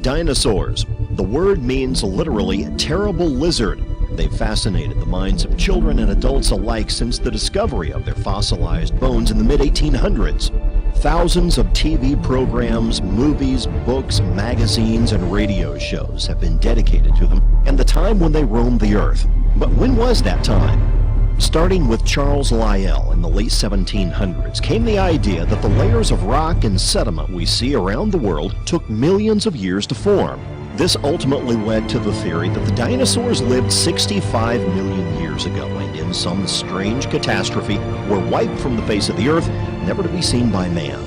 Dinosaurs. The word means literally terrible lizard. They've fascinated the minds of children and adults alike since the discovery of their fossilized bones in the mid-1800s. Thousands of TV programs, movies, books, magazines, and radio shows have been dedicated to them and the time when they roamed the earth. But when was that time? Starting with Charles Lyell in the late 1700s came the idea that the layers of rock and sediment we see around the world took millions of years to form. This ultimately led to the theory that the dinosaurs lived 65 million years ago and in some strange catastrophe were wiped from the face of the earth, never to be seen by man.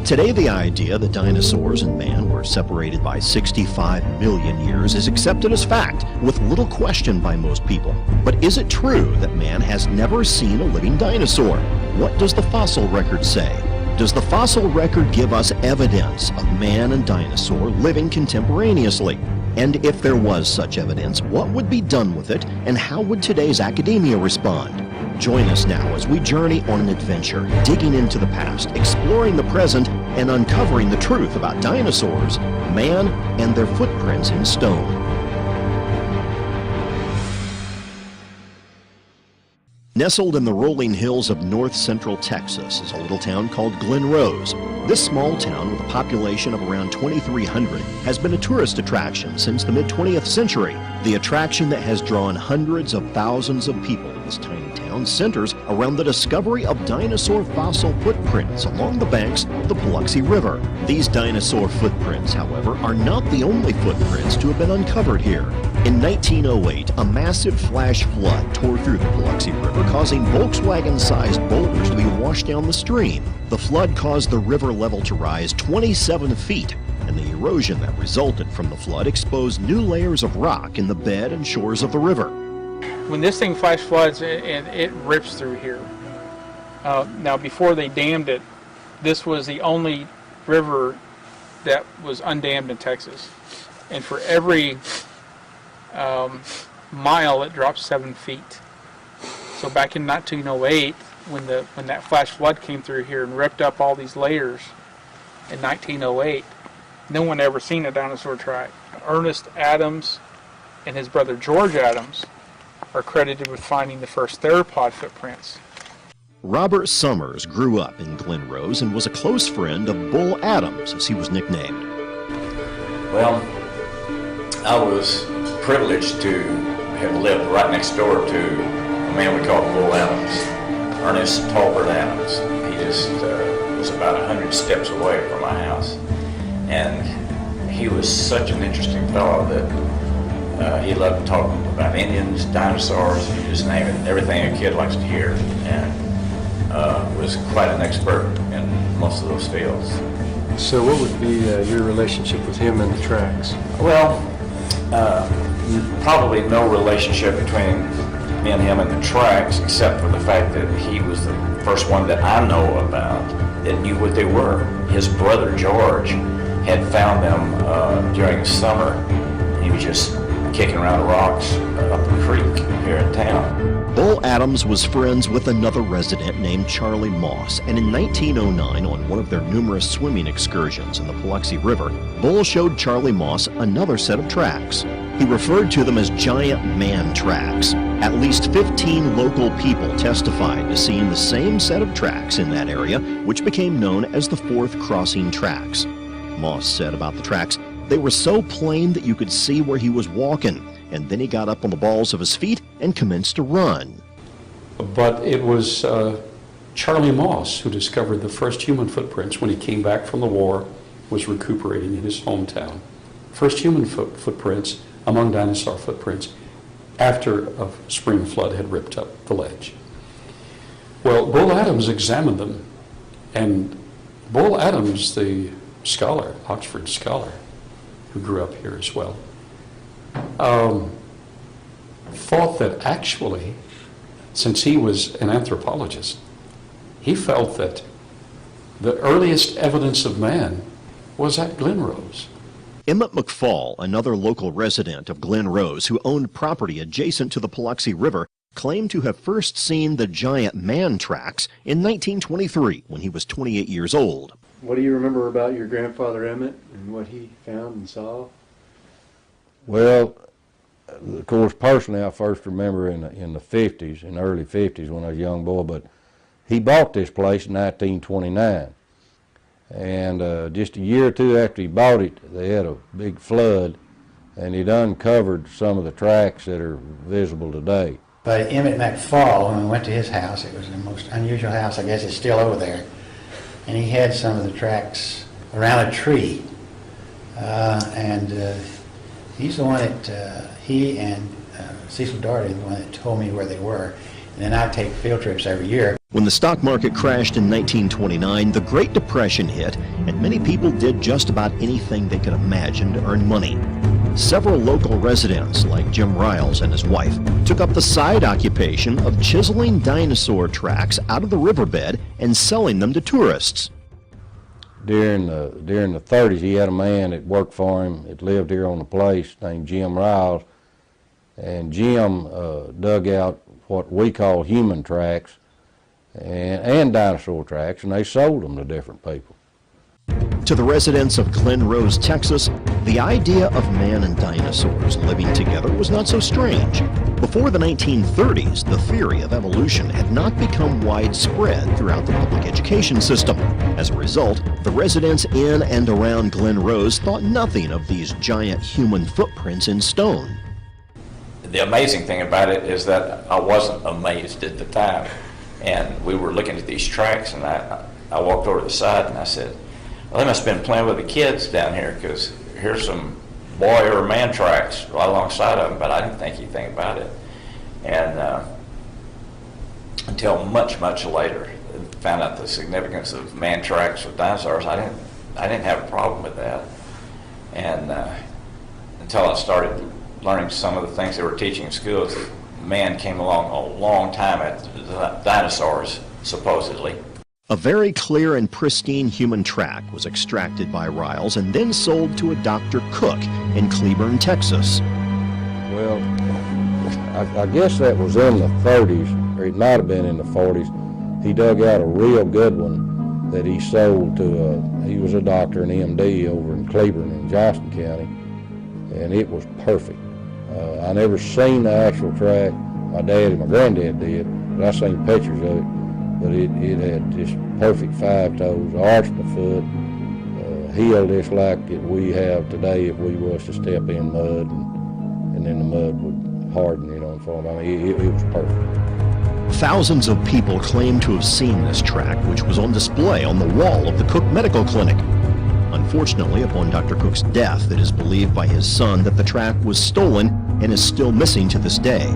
Today, the idea that dinosaurs and man were separated by 65 million years is accepted as fact, with little question by most people. But is it true that man has never seen a living dinosaur? What does the fossil record say? Does the fossil record give us evidence of man and dinosaur living contemporaneously? And if there was such evidence, what would be done with it, and how would today's academia respond? Join us now as we journey on an adventure, digging into the past, exploring the present, and uncovering the truth about dinosaurs, man, and their footprints in stone. Nestled in the rolling hills of north-central Texas is a little town called Glen Rose. This small town, with a population of around 2,300, has been a tourist attraction since the mid-20th century. The attraction that has drawn hundreds of thousands of people to this tiny town centers around the discovery of dinosaur fossil footprints along the banks of the Biloxi River. These dinosaur footprints, however, are not the only footprints to have been uncovered here. In 1908, a massive flash flood tore through the Biloxi River, causing Volkswagen-sized boulders to be washed down the stream. The flood caused the river level to rise 27 feet, and the erosion that resulted from the flood exposed new layers of rock in the bed and shores of the river. When this thing flash floods and it rips through here, now before they dammed it, this was the only river that was undammed in Texas. And for every mile, it drops 7 feet. So back in 1908, when that flash flood came through here and ripped up all these layers in 1908, no one ever seen a dinosaur track. Ernest Adams and his brother George Adams are credited with finding the first theropod footprints. Robert Summers grew up in Glen Rose and was a close friend of Bull Adams, as he was nicknamed. Well, I was privileged to have lived right next door to a man we called Bull Adams, Ernest Talbert Adams. He just was about 100 steps away from my house. And he was such an interesting fellow that he loved to talk about Indians, dinosaurs, you just name it, everything a kid likes to hear, and was quite an expert in most of those fields. So what would be your relationship with him and the tracks? Well, probably no relationship between me and him and the tracks, except for the fact that he was the first one that I know about that knew what they were. His brother George had found them during the summer. He was just kicking around the rocks up the creek here in town. Bull Adams was friends with another resident named Charlie Moss, and in 1909, on one of their numerous swimming excursions in the Biloxi River, Bull showed Charlie Moss another set of tracks. He referred to them as giant man tracks. At least 15 local people testified to seeing the same set of tracks in that area, which became known as the Fourth Crossing Tracks. Moss said about the tracks, they were so plain that you could see where he was walking, and then he got up on the balls of his feet and commenced to run. But it was Charlie Moss who discovered the first human footprints when he came back from the war, was recuperating in his hometown. First human footprints among dinosaur footprints after a spring flood had ripped up the ledge. Well, Bull Adams examined them, and Bull Adams, the scholar, Oxford scholar, who grew up here as well, thought that actually, since he was an anthropologist, he felt that the earliest evidence of man was at Glen Rose. Emmett McFall, another local resident of Glen Rose who owned property adjacent to the Biloxi River, claimed to have first seen the giant man tracks in 1923 when he was 28 years old. What do you remember about your grandfather Emmett and what he found and saw? Well, of course, personally, I first remember in the 50s, in the early 50s when I was a young boy, but he bought this place in 1929. And just a year or two after he bought it, they had a big flood, and he'd uncovered some of the tracks that are visible today. But Emmett McFall, when we went to his house, it was the most unusual house, I guess it's still over there, and he had some of the tracks around a tree. He's the one that, he and Cecil Darty, the one that told me where they were. And then I take field trips every year. When the stock market crashed in 1929, the Great Depression hit, and many people did just about anything they could imagine to earn money. Several local residents, like Jim Riles and his wife, took up the side occupation of chiseling dinosaur tracks out of the riverbed and selling them to tourists. During the 30s, he had a man that worked for him that lived here on the place named Jim Riles, and Jim dug out what we call human tracks and dinosaur tracks, and they sold them to different people. To the residents of Glen Rose, Texas, the idea of man and dinosaurs living together was not so strange. Before the 1930s, the theory of evolution had not become widespread throughout the public education system. As a result, the residents in and around Glen Rose thought nothing of these giant human footprints in stone. The amazing thing about it is that I wasn't amazed at the time. And we were looking at these tracks, and I walked over to the side and I said, well, they must have been playing with the kids down here, because here's some boy or man tracks right alongside of them, but I didn't think anything about it. And until much, much later, found out the significance of man tracks with dinosaurs. I didn't have a problem with that. And until I started learning some of the things they were teaching in schools, man came along a long time after the dinosaurs, supposedly. A very clear and pristine human track was extracted by Riles and then sold to a Dr. Cook in Cleburne, Texas. Well, I guess that was in the 30s, or it might have been in the 40s. He dug out a real good one that he sold to, he was a doctor, an MD over in Cleburne in Johnston County, and it was perfect. I never seen the actual track. My dad and my granddad did, but I seen pictures of it. But it had just perfect 5 toes, arched the foot, heel just like we have today if we was to step in mud, and then the mud would harden, and form. I mean, it was perfect. Thousands of people claim to have seen this track, which was on display on the wall of the Cook Medical Clinic. Unfortunately, upon Dr. Cook's death, it is believed by his son that the track was stolen and is still missing to this day.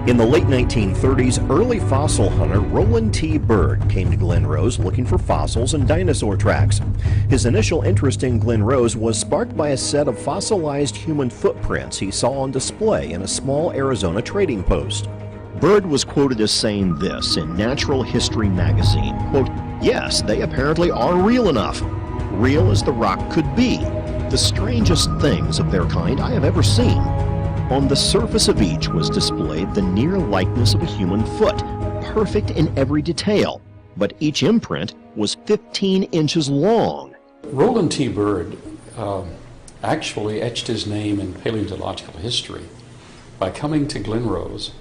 In the late 1930s, early fossil hunter Roland T. Byrd came to Glen Rose looking for fossils and dinosaur tracks. His initial interest in Glen Rose was sparked by a set of fossilized human footprints he saw on display in a small Arizona trading post. Byrd was quoted as saying this in Natural History magazine, quote, "Yes, they apparently are real enough. Real as the rock could be. The strangest things of their kind I have ever seen. On the surface of each was displayed the near likeness of a human foot, perfect in every detail, but each imprint was 15 inches long." Roland T. Byrd actually etched his name in paleontological history by coming to Glen Rose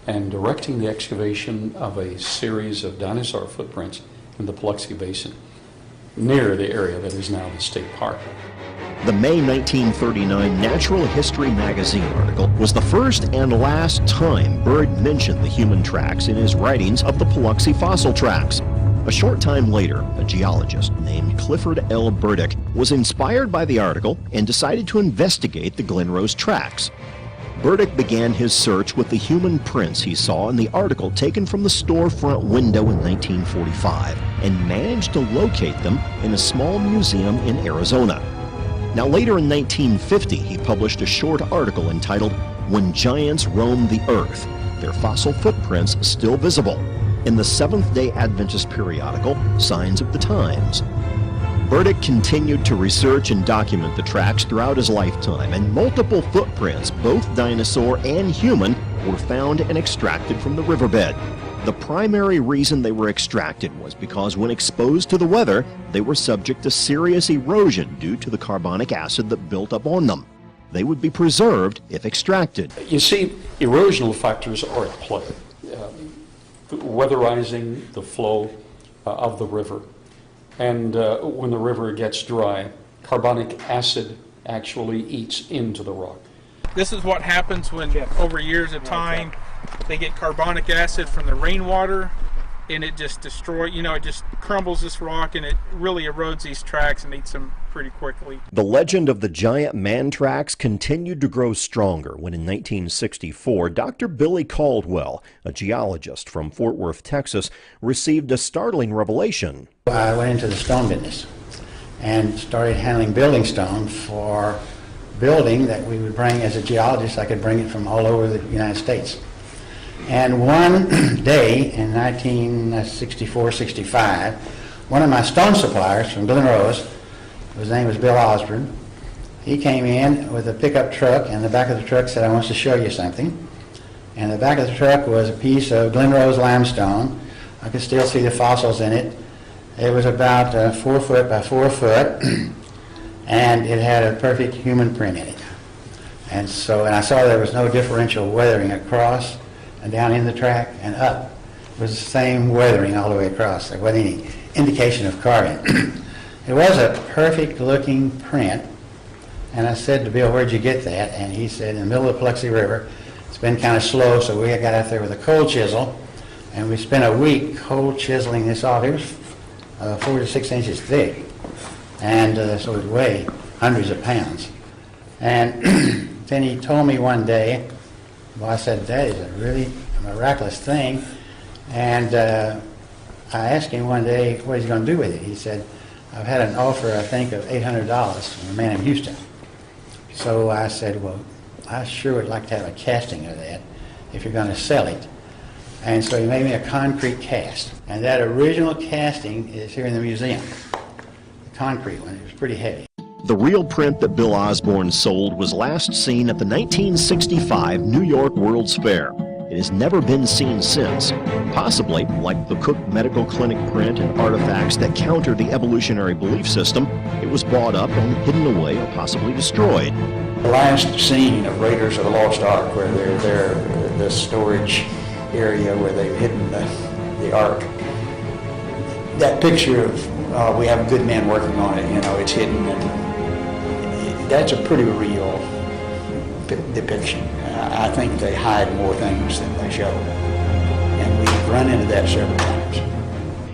and directing the excavation of a series of dinosaur footprints in the Paluxy Basin, near the area that is now the state park. The May 1939 Natural History magazine article was the first and last time Byrd mentioned the human tracks in his writings of the Paluxy fossil tracks. A short time later, a geologist named Clifford L. Burdick was inspired by the article and decided to investigate the Glen Rose tracks. Burdick began his search with the human prints he saw in the article taken from the storefront window in 1945 and managed to locate them in a small museum in Arizona. Now later in 1950, he published a short article entitled "When Giants Roam the Earth, Their Fossil Footprints Still Visible," in the Seventh-day Adventist periodical Signs of the Times. Burdick continued to research and document the tracks throughout his lifetime, and multiple footprints, both dinosaur and human, were found and extracted from the riverbed. The primary reason they were extracted was because when exposed to the weather, they were subject to serious erosion due to the carbonic acid that built up on them. They would be preserved if extracted. You see, erosional factors are at play. Weatherizing the flow of the river. And when the river gets dry, carbonic acid actually eats into the rock. This is what happens when, over years of time, they get carbonic acid from the rainwater, and it just destroys, it just crumbles this rock, and it really erodes these tracks and eats them pretty quickly. The legend of the giant man tracks continued to grow stronger when in 1964, Dr. Billy Caldwell, a geologist from Fort Worth, Texas, received a startling revelation. I went into the stone business and started handling building stone for building that we would bring. As a geologist, I could bring it from all over the United States. And one day in 1964-65, one of my stone suppliers from Glen Rose, his name was Bill Osborne, he came in with a pickup truck, and the back of the truck said, "I want to show you something." And the back of the truck was a piece of Glen Rose limestone. I could still see the fossils in it. It was about 4 foot by 4 foot, and it had a perfect human print in it. And I saw there was no differential weathering across and down in the track and up. It was the same weathering all the way across. There wasn't any indication of carving. It was a perfect looking print, and I said to Bill, "Where'd you get that?" And he said, "In the middle of the Paluxy River. It's been kind of slow, so we got out there with a cold chisel, and we spent a week cold chiseling this off." It was 4 to 6 inches thick, and so it would weigh hundreds of pounds. And then he told me one day, well, I said, "That is a really miraculous thing." And I asked him one day what he's going to do with it. He said, "I've had an offer, I think, of $800 from a man in Houston." So I said, "Well, I sure would like to have a casting of that if you're going to sell it." And so he made me a concrete cast. And that original casting is here in the museum. The concrete one. It was pretty heavy. The real print that Bill Osborne sold was last seen at the 1965 New York World's Fair. It has never been seen since. Possibly, like the Cook Medical Clinic print and artifacts that counter the evolutionary belief system, it was bought up and hidden away or possibly destroyed. The last scene of Raiders of the Lost Ark, where they're there, the storage area where they've hidden the Ark, that picture of we have good men working on it, it's hidden, and that's a pretty real depiction. I think they hide more things than they show, and we've run into that several times.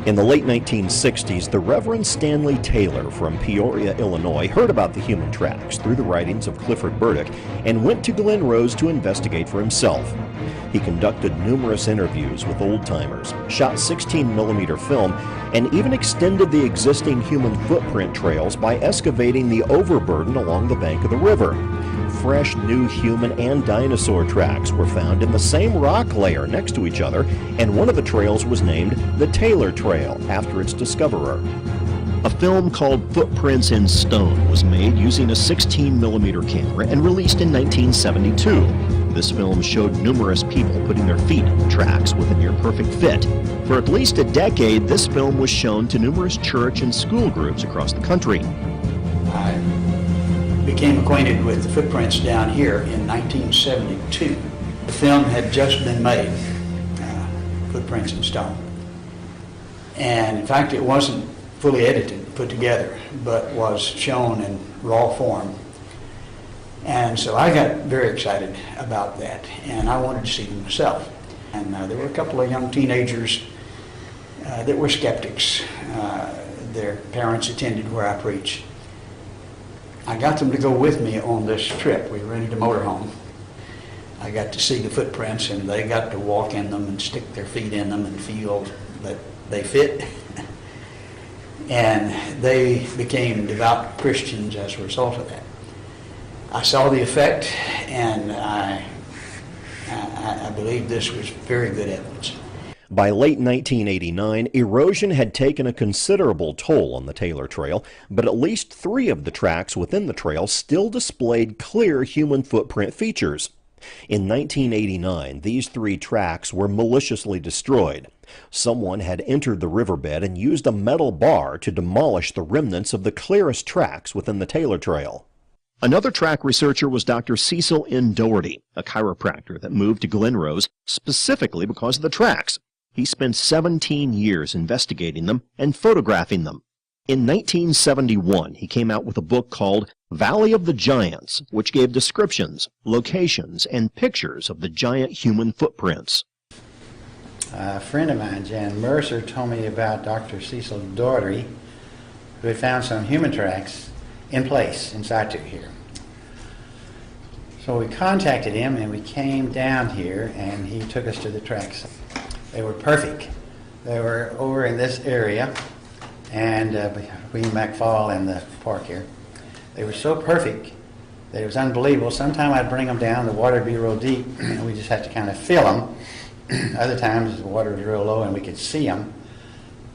In the late 1960s, the Reverend Stanley Taylor from Peoria, Illinois, heard about the human tracks through the writings of Clifford Burdick and went to Glen Rose to investigate for himself. He conducted numerous interviews with old-timers, shot 16mm film, and even extended the existing human footprint trails by excavating the overburden along the bank of the river. Fresh new human and dinosaur tracks were found in the same rock layer next to each other, and one of the trails was named the Taylor Trail after its discoverer. A film called Footprints in Stone was made using a 16mm camera and released in 1972. This film showed numerous people putting their feet in the tracks with a near-perfect fit. For at least a decade, this film was shown to numerous church and school groups across the country. I became acquainted with the footprints down here in 1972. The film had just been made, Footprints in Stone. And in fact, it wasn't fully edited, put together, but was shown in raw form. And so I got very excited about that, and I wanted to see them myself. And there were a couple of young teenagers that were skeptics. Their parents attended where I preached. I got them to go with me on this trip. We rented a motorhome. I got to see the footprints, and they got to walk in them and stick their feet in them and feel that they fit. And they became devout Christians as a result of that. I saw the effect, and I believe this was very good evidence. By late 1989, erosion had taken a considerable toll on the Taylor Trail, but at least 3 of the tracks within the trail still displayed clear human footprint features. In 1989, these 3 tracks were maliciously destroyed. Someone had entered the riverbed and used a metal bar to demolish the remnants of the clearest tracks within the Taylor Trail. Another track researcher was Dr. Cecil N. Doherty, a chiropractor that moved to Glen Rose specifically because of the tracks. He spent 17 years investigating them and photographing them. In 1971, he came out with a book called Valley of the Giants, which gave descriptions, locations, and pictures of the giant human footprints. A friend of mine, Jan Mercer, told me about Dr. Cecil Doherty, who had found some human tracks in place in situ here. So we contacted him and we came down here and he took us to the tracks. They were perfect. They were over in this area and between McFall and the park here. They were so perfect that it was unbelievable. Sometime I'd bring them down, the water would be real deep and we just had to kind of fill them. Other times the water was real low and we could see them.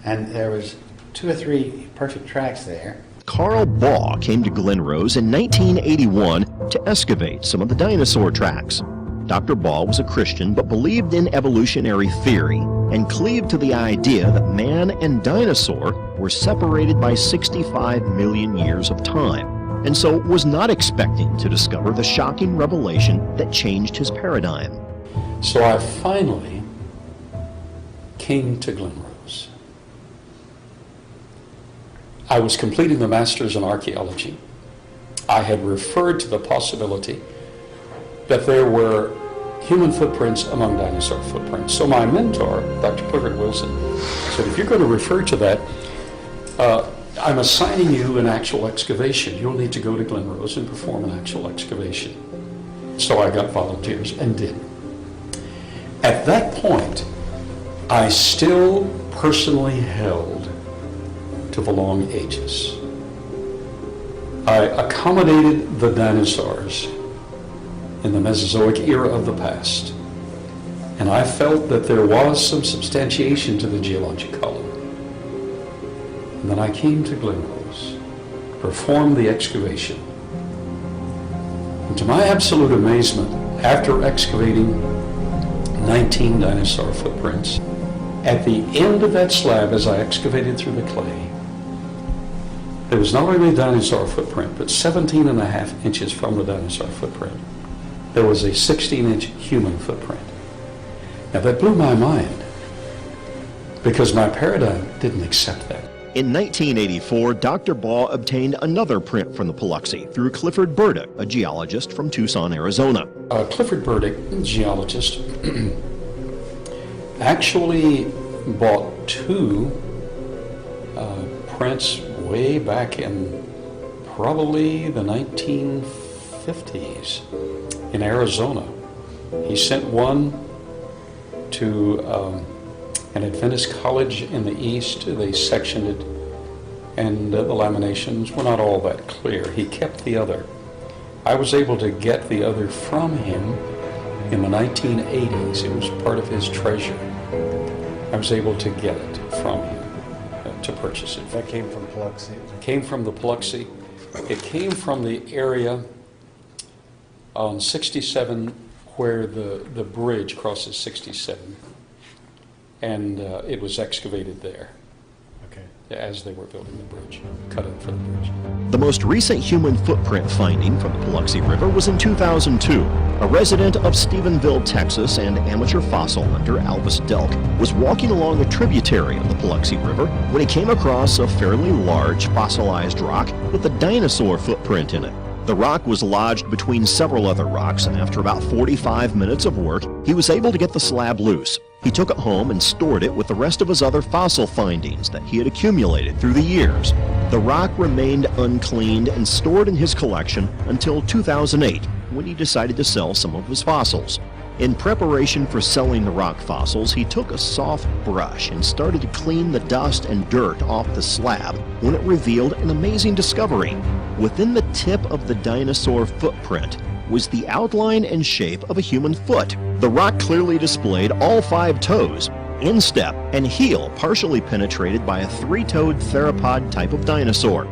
And there was 2 or 3 perfect tracks there. Carl Baugh came to Glen Rose in 1981 to excavate some of the dinosaur tracks. Dr. Baugh was a Christian but believed in evolutionary theory and cleaved to the idea that man and dinosaur were separated by 65 million years of time, and so was not expecting to discover the shocking revelation that changed his paradigm. So I finally came to Glen Rose. I was completing the Master's in Archaeology. I had referred to the possibility that there were human footprints among dinosaur footprints. So my mentor, Dr. Clifford Wilson, said, if you're going to refer to that, I'm assigning you an actual excavation. You'll need to go to Glen Rose and perform an actual excavation. So I got volunteers and did. At that point, I still personally held to the long ages. I accommodated the dinosaurs in the Mesozoic era of the past, and I felt that there was some substantiation to the geologic column. And then I came to Glen Rose, performed the excavation, and to my absolute amazement, after excavating 19 dinosaur footprints, at the end of that slab, as I excavated through the clay, there was not only a dinosaur footprint, but 17.5 inches from the dinosaur footprint, there was a 16-inch human footprint. Now that blew my mind, because my paradigm didn't accept that. In 1984, Dr. Baugh obtained another print from the Paluxy through Clifford Burdick, a geologist from Tucson, Arizona. Clifford Burdick, geologist, actually bought 2 prints way back in probably the 1950s in Arizona. He sent one to an Adventist college in the east. They sectioned it, and the laminations were not all that clear. He kept the other. I was able to get the other from him in the 1980s. It was part of his treasure. I was able to get it from him, to purchase it. That came from Paluxy. It came from the Paluxy. It came from the area on 67 where the bridge crosses 67. And it was excavated there. Okay. As they were building the bridge, cut it for the bridge. The most recent human footprint finding from the Paluxy River was in 2002. A resident of Stephenville, Texas, and amateur fossil hunter Albus Delk was walking along a tributary of the Paluxy River when he came across a fairly large fossilized rock with a dinosaur footprint in it. The rock was lodged between several other rocks, and after about 45 minutes of work, he was able to get the slab loose. He took it home and stored it with the rest of his other fossil findings that he had accumulated through the years. The rock remained uncleaned and stored in his collection until 2008, when he decided to sell some of his fossils. In preparation for selling the rock fossils, he took a soft brush and started to clean the dust and dirt off the slab when it revealed an amazing discovery. Within the tip of the dinosaur footprint was the outline and shape of a human foot. The rock clearly displayed all 5 toes, instep, and heel partially penetrated by a 3-toed theropod type of dinosaur.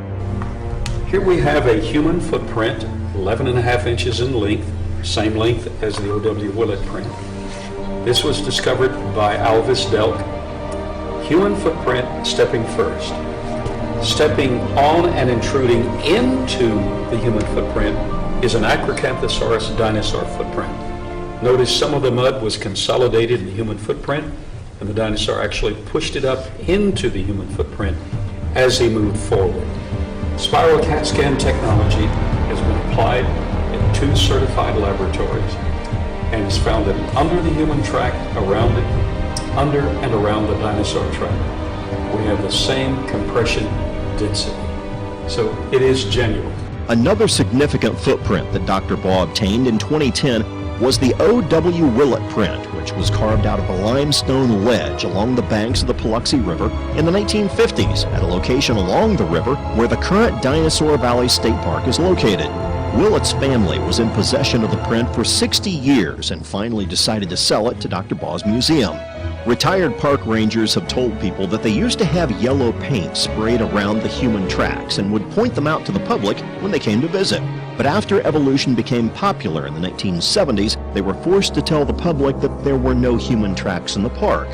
Here we have a human footprint, 11.5 inches in length, same length as the O.W. Willett print. This was discovered by Alvis Delk. Human footprint stepping first. Stepping on and intruding into the human footprint is an Acrocanthosaurus dinosaur footprint. Notice some of the mud was consolidated in the human footprint, and the dinosaur actually pushed it up into the human footprint as he moved forward. Spiral CAT scan technology has been applied in 2 certified laboratories and has found that under the human track, around it, under and around the dinosaur track, we have the same compression density. So it is genuine. Another significant footprint that Dr. Baugh obtained in 2010 was the O.W. Willett print, which was carved out of a limestone ledge along the banks of the Paluxy River in the 1950s at a location along the river where the current Dinosaur Valley State Park is located. Willett's family was in possession of the print for 60 years and finally decided to sell it to Dr. Baugh's museum. Retired park rangers have told people that they used to have yellow paint sprayed around the human tracks and would point them out to the public when they came to visit. But after evolution became popular in the 1970s, they were forced to tell the public that there were no human tracks in the park.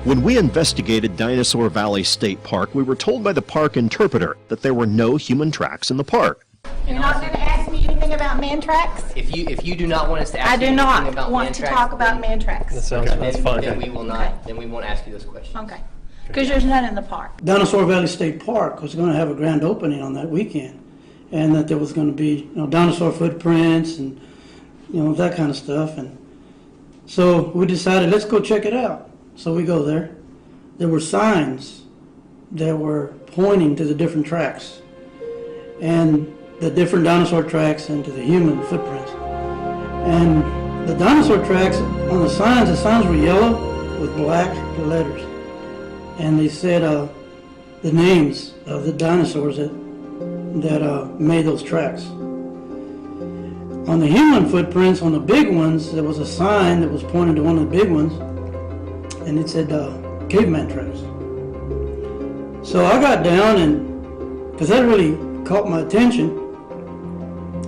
When we investigated Dinosaur Valley State Park, we were told by the park interpreter that there were no human tracks in the park. You're not going to ask me anything about man tracks? If you do not want us to ask I you do anything not about want man to tracks, talk about man tracks. That's fine. then we will not. Okay. Then we won't ask you those questions. Okay. Because there's none in the park. Dinosaur Valley State Park was going to have a grand opening on that weekend, and that there was going to be, dinosaur footprints and, that kind of stuff. And so we decided, let's go check it out. So we go there. There were signs that were pointing to the different tracks, and the different dinosaur tracks and to the human footprints. And the dinosaur tracks on the signs were yellow with black letters. And they said the names of the dinosaurs that made those tracks. On the human footprints, on the big ones, there was a sign that was pointing to one of the big ones, and it said caveman tracks. So I got down, and because that really caught my attention,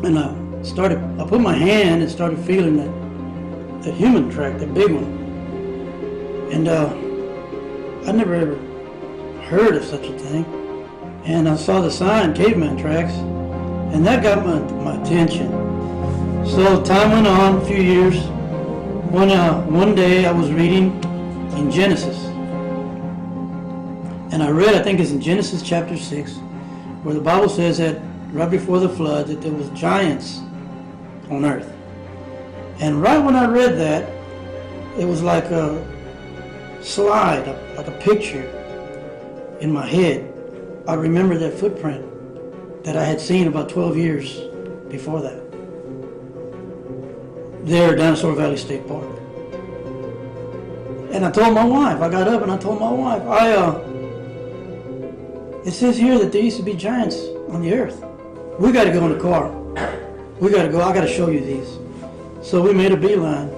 and I put my hand and started feeling that human track, that big one. And I never ever heard of such a thing. And I saw the sign, caveman tracks, and that got my attention. So time went on, a few years. One day I was reading in Genesis. And I read, I think it's in Genesis chapter 6, where the Bible says that right before the flood that there was giants on earth. And right when I read that, it was like a slide, like a picture in my head. I remember that footprint that I had seen about 12 years before that. There at Dinosaur Valley State Park. And I told my wife, I got up and I told my wife, it says here that there used to be giants on the earth. We got to go in the car. We got to go. I got to show you these. So we made a beeline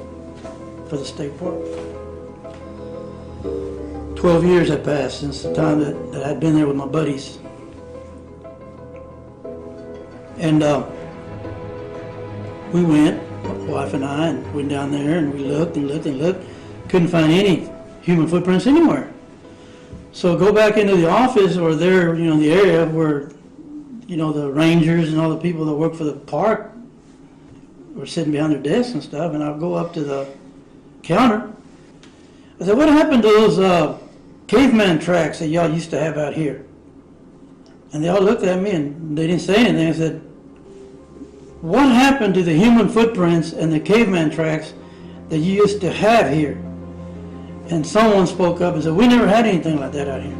for the state park. 12 years had passed since the time that I'd been there with my buddies. And we went, my wife and I, and went down there and we looked and looked and looked. Couldn't find any human footprints anywhere. So go back into the office or there, the area where, the rangers and all the people that work for the park were sitting behind their desks and stuff, and I'll go up to the counter. I said, what happened to those caveman tracks that y'all used to have out here? And they all looked at me and they didn't say anything. I said, what happened to the human footprints and the caveman tracks that you used to have here? And someone spoke up and said, we never had anything like that out here.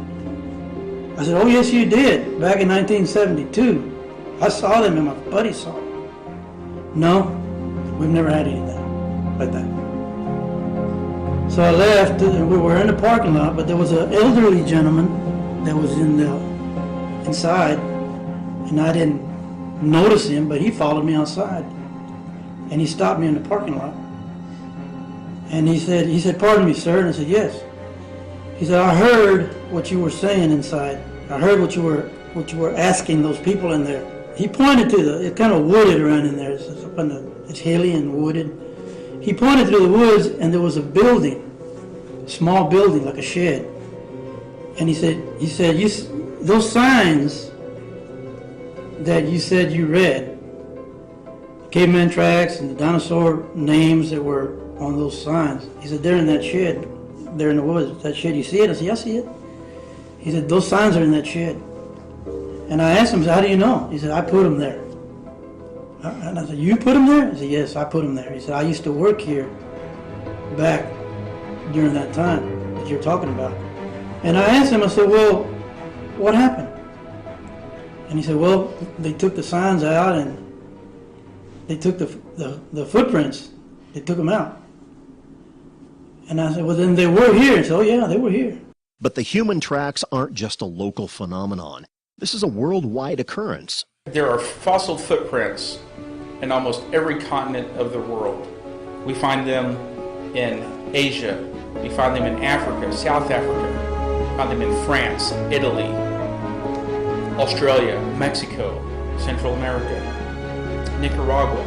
I said, oh yes you did, back in 1972. I saw them and my buddy saw them. No, we've never had anything like that. So I left, and we were in the parking lot, but there was an elderly gentleman that was inside, and I didn't notice him, but he followed me outside. And he stopped me in the parking lot. And he said, pardon me, sir. And I said, yes. He said, I heard what you were saying inside. I heard what you were asking those people in there he pointed to it's kind of wooded around in there. It's hilly and wooded. He pointed to the woods, and there was a building, a small building like a shed. And he said, those signs that you said you read, caveman tracks and the dinosaur names that were on those signs, he said, they're in that shed, there in the woods. That shed, you see it? I said, yeah, I see it. He said, those signs are in that shed. And I asked him, how do you know? He said, I put them there. And I said, you put them there? He said, yes, I put them there. He said, I used to work here back during that time that you're talking about. And I asked him, I said, well, what happened? And he said, well, they took the signs out and they took the footprints, they took them out. And I said, well, then they were here. He said, oh yeah, they were here. But the human tracks aren't just a local phenomenon. This is a worldwide occurrence. There are fossil footprints in almost every continent of the world. We find them in Asia, we find them in Africa, South Africa, we find them in France, Italy, Australia, Mexico, Central America, Nicaragua.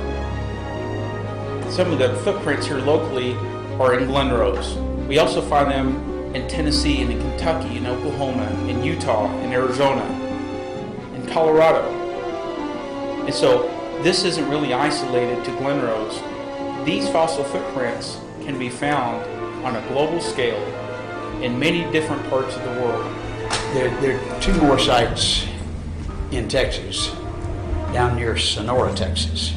Some of the footprints here locally are in Glen Rose. We also find them in Tennessee and in Kentucky, in Oklahoma, in Utah, in Arizona, in Colorado. And so this isn't really isolated to Glen Rose. These fossil footprints can be found on a global scale in many different parts of the world. There are two more sites in Texas, down near Sonora, Texas.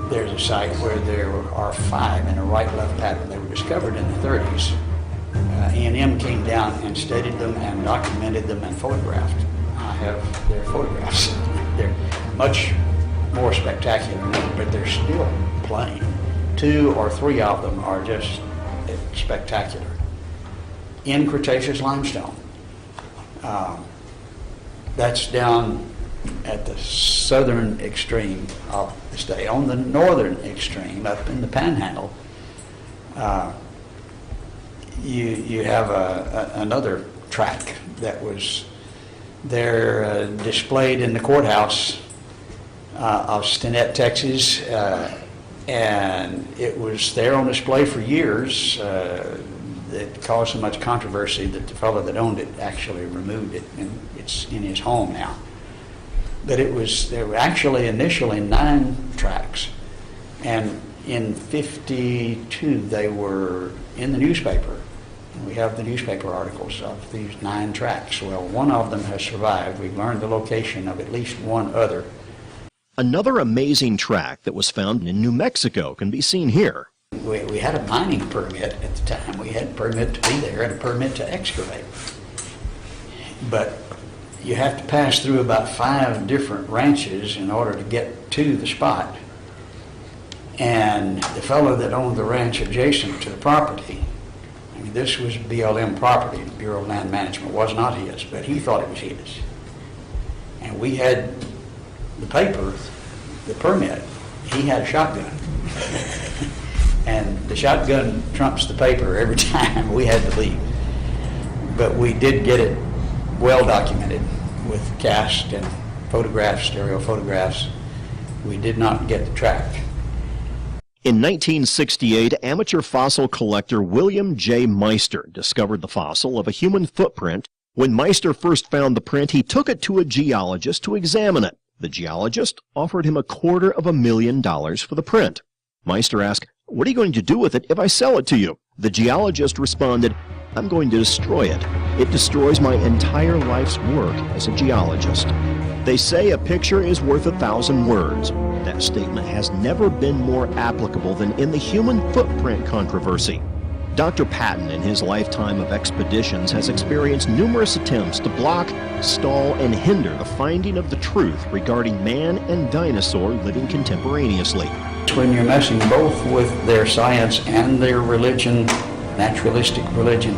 There's a site where there are 5 in a right-left pattern. They were discovered in the 30s. A&M came down and studied them and documented them and photographed. I have their photographs. They're much more spectacular now, but they're still plain. 2 or 3 of them are just spectacular. In Cretaceous limestone. That's down at the southern extreme of the state. On the northern extreme, up in the Panhandle, you have another track that was there displayed in the courthouse of Stinnett, Texas, and it was there on display for years. It caused so much controversy that the fellow that owned it actually removed it, and it's in his home now. But there were actually initially 9 tracks, and in '52 they were in the newspaper. We have the newspaper articles of these 9 tracks. Well, one of them has survived. We've learned the location of at least one other. Another amazing track that was found in New Mexico can be seen here. We had a mining permit at the time. We had a permit to be there and a permit to excavate. But you have to pass through about 5 different ranches in order to get to the spot. And the fellow that owned the ranch adjacent to the property, I mean, this was BLM property, the Bureau of Land Management, was not his, but he thought it was his. And we had the paper, the permit. He had a shotgun. And the shotgun trumps the paper every time. We had to leave. But we did get it well documented with cast and photographs, stereo photographs. We did not get the track. In 1968, amateur fossil collector William J. Meister discovered the fossil of a human footprint. When Meister first found the print, he took it to a geologist to examine it. The geologist offered him $250,000 for the print. Meister asked, "What are you going to do with it if I sell it to you?" The geologist responded, "I'm going to destroy it. It destroys my entire life's work as a geologist." They say a picture is worth 1,000 words. That statement has never been more applicable than in the human footprint controversy. Dr. Patton, in his lifetime of expeditions, has experienced numerous attempts to block, stall, and hinder the finding of the truth regarding man and dinosaur living contemporaneously. When you're messing both with their science and their religion, naturalistic religion,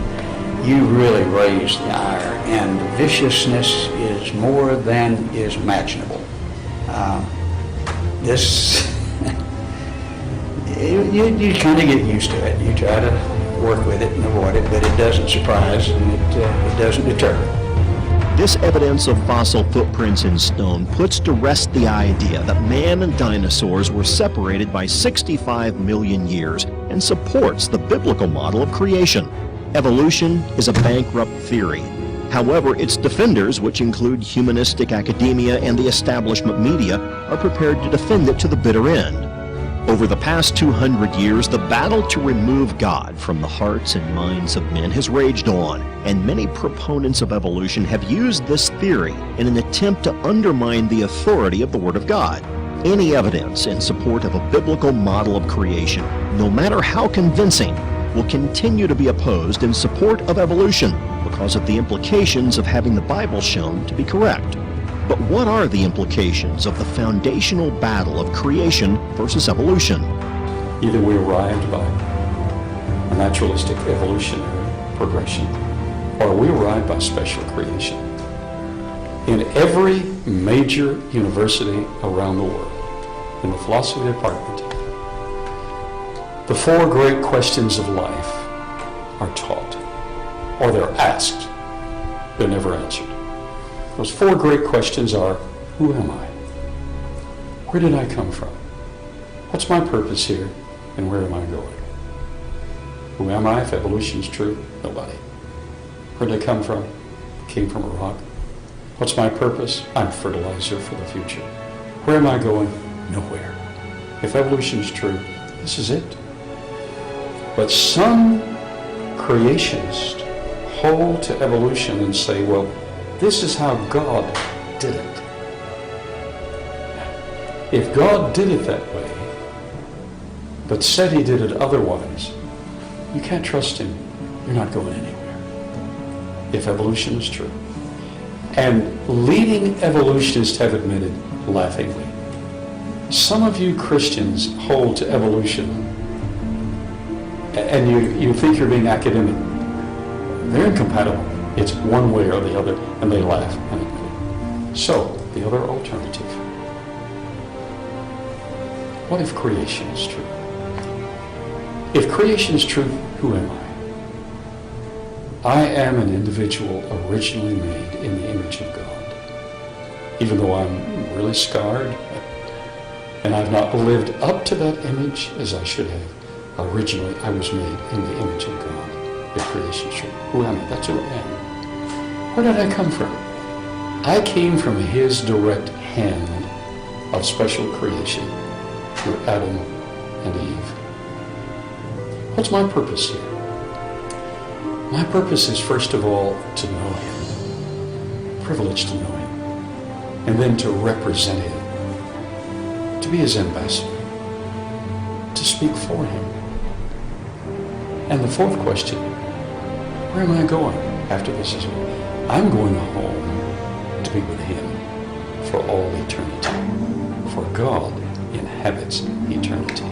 you really raise the ire, and the viciousness is more than is imaginable. You kind of get used to it. You try to work with it and avoid it, but it doesn't surprise and it doesn't deter. This evidence of fossil footprints in stone puts to rest the idea that man and dinosaurs were separated by 65 million years and supports the biblical model of creation. Evolution is a bankrupt theory. However, its defenders, which include humanistic academia and the establishment media, are prepared to defend it to the bitter end. Over the past 200 years, the battle to remove God from the hearts and minds of men has raged on, and many proponents of evolution have used this theory in an attempt to undermine the authority of the Word of God. Any evidence in support of a biblical model of creation, no matter how convincing, will continue to be opposed in support of evolution because of the implications of having the Bible shown to be correct. But what are the implications of the foundational battle of creation versus evolution? Either we arrived by a naturalistic evolutionary progression, or we arrived by special creation. In every major university around the world, in the philosophy department, the four great questions of life are taught, or they're asked. They're never answered. Those four great questions are, who am I? Where did I come from? What's my purpose here, and where am I going? Who am I if evolution is true? Nobody. Where did I come from? Came from a rock. What's my purpose? I'm fertilizer for the future. Where am I going? Nowhere. If evolution is true, this is it. But some creationists hold to evolution and say, well, this is how God did it. If God did it that way, but said he did it otherwise, you can't trust him. You're not going anywhere. If evolution is true. And leading evolutionists have admitted, laughingly, some of you Christians hold to evolution and you think you're being academic. They're incompatible. It's one way or the other, and they laugh. So, the other alternative. What if creation is true? If creation is true, who am I? I am an individual originally made in the image of God. Even though I'm really scarred, and I've not lived up to that image as I should have, originally I was made in the image of God. If creation is true, who am I? That's who I am. Where did I come from? I came from his direct hand of special creation through Adam and Eve. What's my purpose here? My purpose is first of all to know him, privileged to know him, and then to represent him, to be his ambassador, to speak for him. And the fourth question, where am I going after this is over? I'm going home to be with him for all eternity. For God inhabits eternity.